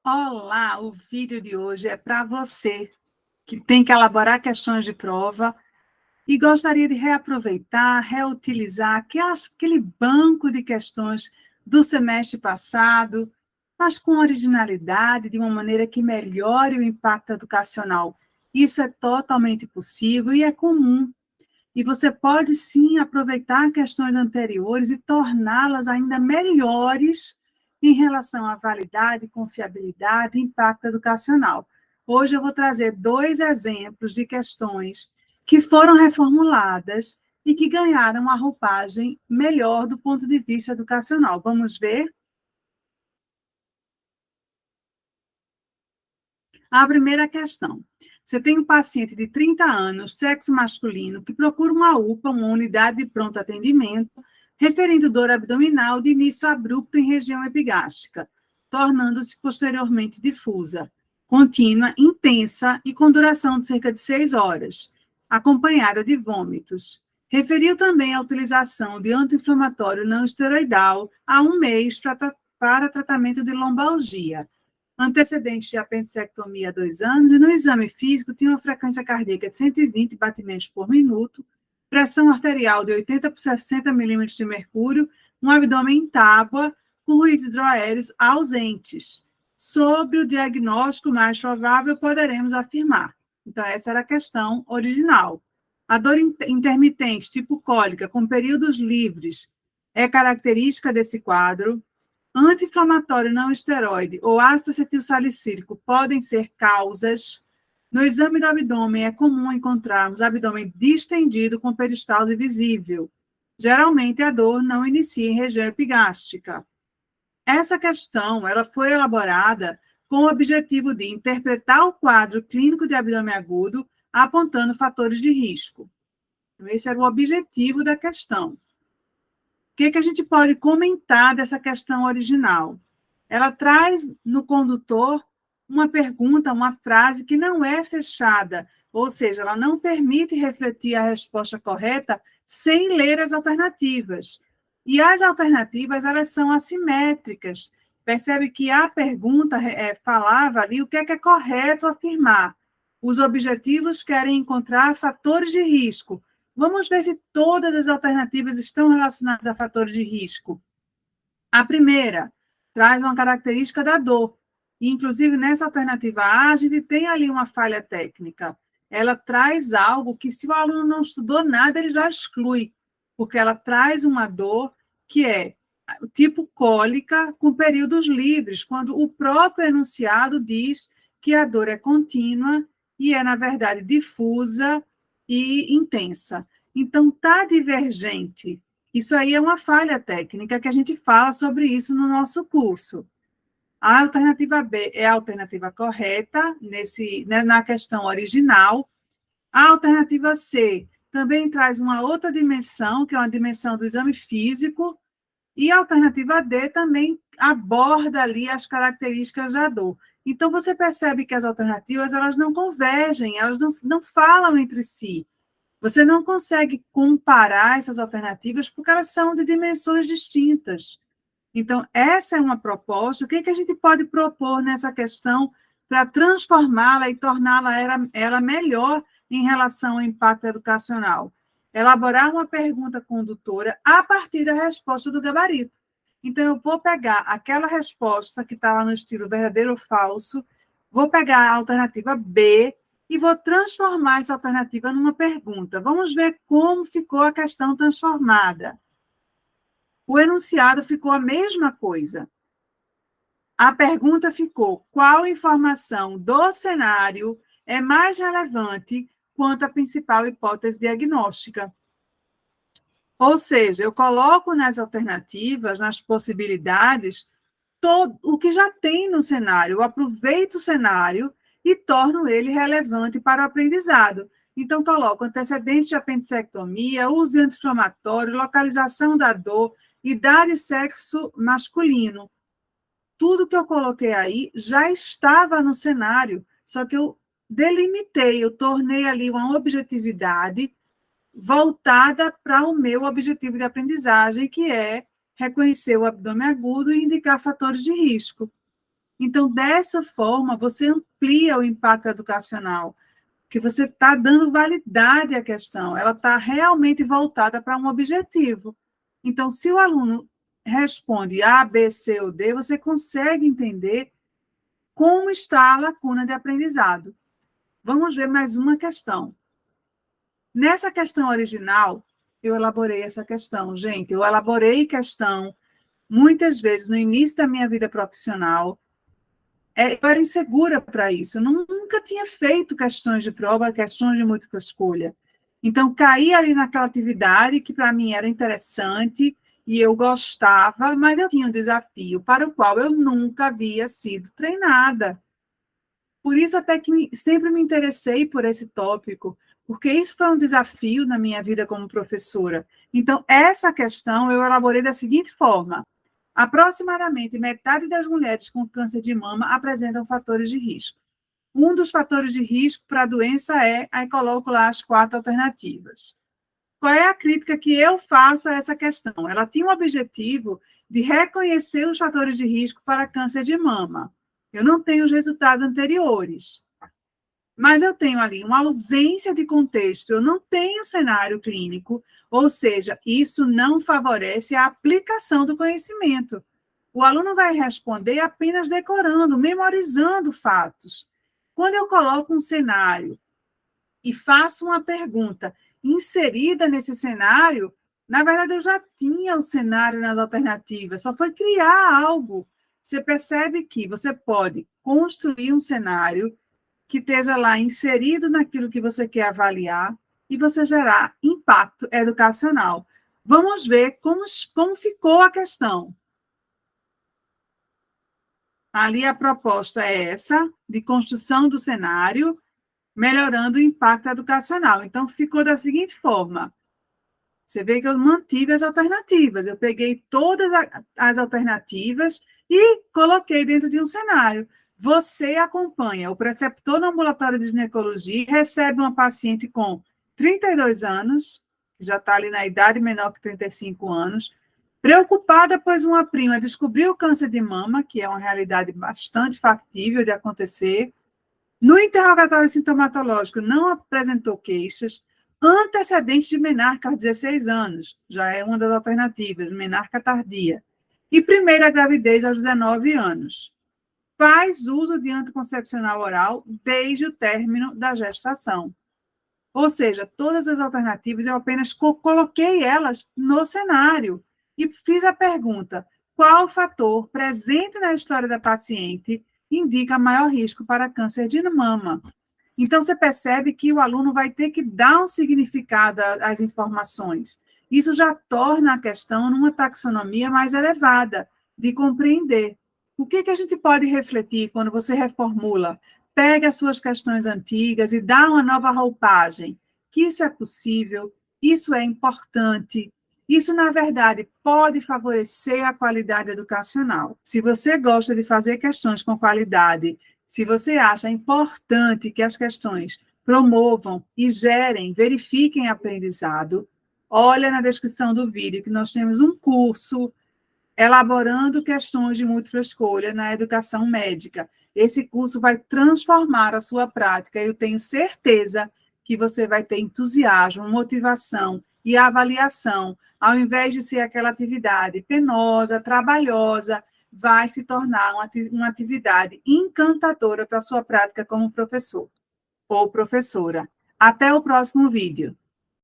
Olá, o vídeo de hoje é para você que tem que elaborar questões de prova e gostaria de reaproveitar, reutilizar aquele banco de questões do semestre passado, mas com originalidade, de uma maneira que melhore o impacto educacional. Isso é totalmente possível e é comum. E você pode, sim, aproveitar questões anteriores e torná-las ainda melhores em relação à validade, confiabilidade e impacto educacional. Hoje eu vou trazer 2 exemplos de questões que foram reformuladas e que ganharam uma roupagem melhor do ponto de vista educacional. Vamos ver? A primeira questão. Você tem um paciente de 30 anos, sexo masculino, que procura uma UPA, uma unidade de pronto atendimento, referindo dor abdominal de início abrupto em região epigástrica, tornando-se posteriormente difusa, contínua, intensa e com duração de cerca de 6 horas, acompanhada de vômitos. Referiu também a utilização de anti-inflamatório não esteroidal há 1 mês para tratamento de lombalgia, antecedentes de apendicectomia há 2 anos, e no exame físico tinha uma frequência cardíaca de 120 batimentos por minuto, pressão arterial de 80 por 60 milímetros de mercúrio, um abdômen em tábua, com ruídos hidroaéreos ausentes. Sobre o diagnóstico mais provável, poderemos afirmar. Então, essa era a questão original. A dor intermitente, tipo cólica, com períodos livres, é característica desse quadro. Anti-inflamatório não esteroide ou ácido acetilsalicílico podem ser causas. No exame do abdômen é comum encontrarmos abdômen distendido com peristalse visível. Geralmente a dor não inicia em região epigástrica. Essa questão ela foi elaborada com o objetivo de interpretar o quadro clínico de abdômen agudo, apontando fatores de risco. Esse era o objetivo da questão. O que a gente pode comentar dessa questão original? Ela traz no condutor uma pergunta, uma frase que não é fechada, ou seja, ela não permite refletir a resposta correta sem ler as alternativas. E as alternativas, elas são assimétricas. Percebe que a pergunta falava ali o que é correto afirmar. Os objetivos querem encontrar fatores de risco. Vamos ver se todas as alternativas estão relacionadas a fatores de risco. A primeira traz uma característica da dor. E, inclusive, nessa alternativa A, a gente tem ali uma falha técnica. Ela traz algo que, se o aluno não estudou nada, ele já exclui, porque ela traz uma dor que é tipo cólica com períodos livres, quando o próprio enunciado diz que a dor é contínua e é, na verdade, difusa e intensa. Então, está divergente. Isso aí é uma falha técnica que a gente fala sobre isso no nosso curso. A alternativa B é a alternativa correta na questão original. A alternativa C também traz uma outra dimensão, que é uma dimensão do exame físico, e a alternativa D também aborda ali as características da dor. Então, você percebe que as alternativas elas não convergem, elas não falam entre si. Você não consegue comparar essas alternativas porque elas são de dimensões distintas. Então, essa é uma proposta. O que a gente pode propor nessa questão para transformá-la e torná-la ela melhor em relação ao impacto educacional? Elaborar uma pergunta condutora a partir da resposta do gabarito. Então, eu vou pegar aquela resposta que está lá no estilo verdadeiro ou falso, vou pegar a alternativa B e vou transformar essa alternativa numa pergunta. Vamos ver como ficou a questão transformada. O enunciado ficou a mesma coisa. A pergunta ficou: qual informação do cenário é mais relevante quanto à principal hipótese diagnóstica? Ou seja, eu coloco nas alternativas, nas possibilidades, todo o que já tem no cenário, eu aproveito o cenário e torno ele relevante para o aprendizado. Então, coloco antecedentes de apendicectomia, uso de anti-inflamatório, localização da dor, idade e sexo masculino. Tudo que eu coloquei aí já estava no cenário, só que eu delimitei, eu tornei ali uma objetividade voltada para o meu objetivo de aprendizagem, que é reconhecer o abdômen agudo e indicar fatores de risco. Então, dessa forma, você amplia o impacto educacional, que você está dando validade à questão, ela está realmente voltada para um objetivo. Então, se o aluno responde A, B, C ou D, você consegue entender como está a lacuna de aprendizado. Vamos ver mais uma questão. Nessa questão original, eu elaborei essa questão. Gente, eu elaborei questão muitas vezes no início da minha vida profissional. Eu era insegura para isso. Eu nunca tinha feito questões de prova, questões de múltipla escolha. Então, caí ali naquela atividade que para mim era interessante e eu gostava, mas eu tinha um desafio para o qual eu nunca havia sido treinada. Por isso, até que sempre me interessei por esse tópico, porque isso foi um desafio na minha vida como professora. Então, essa questão eu elaborei da seguinte forma: aproximadamente metade das mulheres com câncer de mama apresentam fatores de risco. Um dos fatores de risco para a doença é, aí coloco lá as 4 alternativas. Qual é a crítica que eu faço a essa questão? Ela tinha o objetivo de reconhecer os fatores de risco para câncer de mama. Eu não tenho os resultados anteriores, mas eu tenho ali uma ausência de contexto, eu não tenho cenário clínico, ou seja, isso não favorece a aplicação do conhecimento. O aluno vai responder apenas decorando, memorizando fatos. Quando eu coloco um cenário e faço uma pergunta inserida nesse cenário, na verdade eu já tinha o cenário nas alternativas, só foi criar algo. Você percebe que você pode construir um cenário que esteja lá inserido naquilo que você quer avaliar e você gerar impacto educacional. Vamos ver como ficou a questão. Ali a proposta é essa, de construção do cenário, melhorando o impacto educacional. Então, ficou da seguinte forma. Você vê que eu mantive as alternativas. Eu peguei todas as alternativas e coloquei dentro de um cenário. Você acompanha o preceptor no ambulatório de ginecologia, recebe uma paciente com 32 anos, já está ali na idade menor que 35 anos, preocupada, pois uma prima descobriu o câncer de mama, que é uma realidade bastante factível de acontecer. No interrogatório sintomatológico, não apresentou queixas. Antecedentes de menarca aos 16 anos, já é uma das alternativas, menarca tardia. E primeira gravidez aos 19 anos. Faz uso de anticoncepcional oral desde o término da gestação. Ou seja, todas as alternativas, eu apenas coloquei elas no cenário e fiz a pergunta: qual fator presente na história da paciente indica maior risco para câncer de mama? Então, você percebe que o aluno vai ter que dar um significado às informações. Isso já torna a questão numa taxonomia mais elevada, de compreender. O que a gente pode refletir quando você reformula? Pega as suas questões antigas e dá uma nova roupagem. Que isso é possível, isso é importante, isso, na verdade, pode favorecer a qualidade educacional. Se você gosta de fazer questões com qualidade, se você acha importante que as questões promovam e gerem, verifiquem aprendizado, olha na descrição do vídeo que nós temos um curso elaborando questões de múltipla escolha na educação médica. Esse curso vai transformar a sua prática e eu tenho certeza que você vai ter entusiasmo, motivação e avaliação, ao invés de ser aquela atividade penosa, trabalhosa, vai se tornar uma atividade encantadora para a sua prática como professor ou professora. Até o próximo vídeo.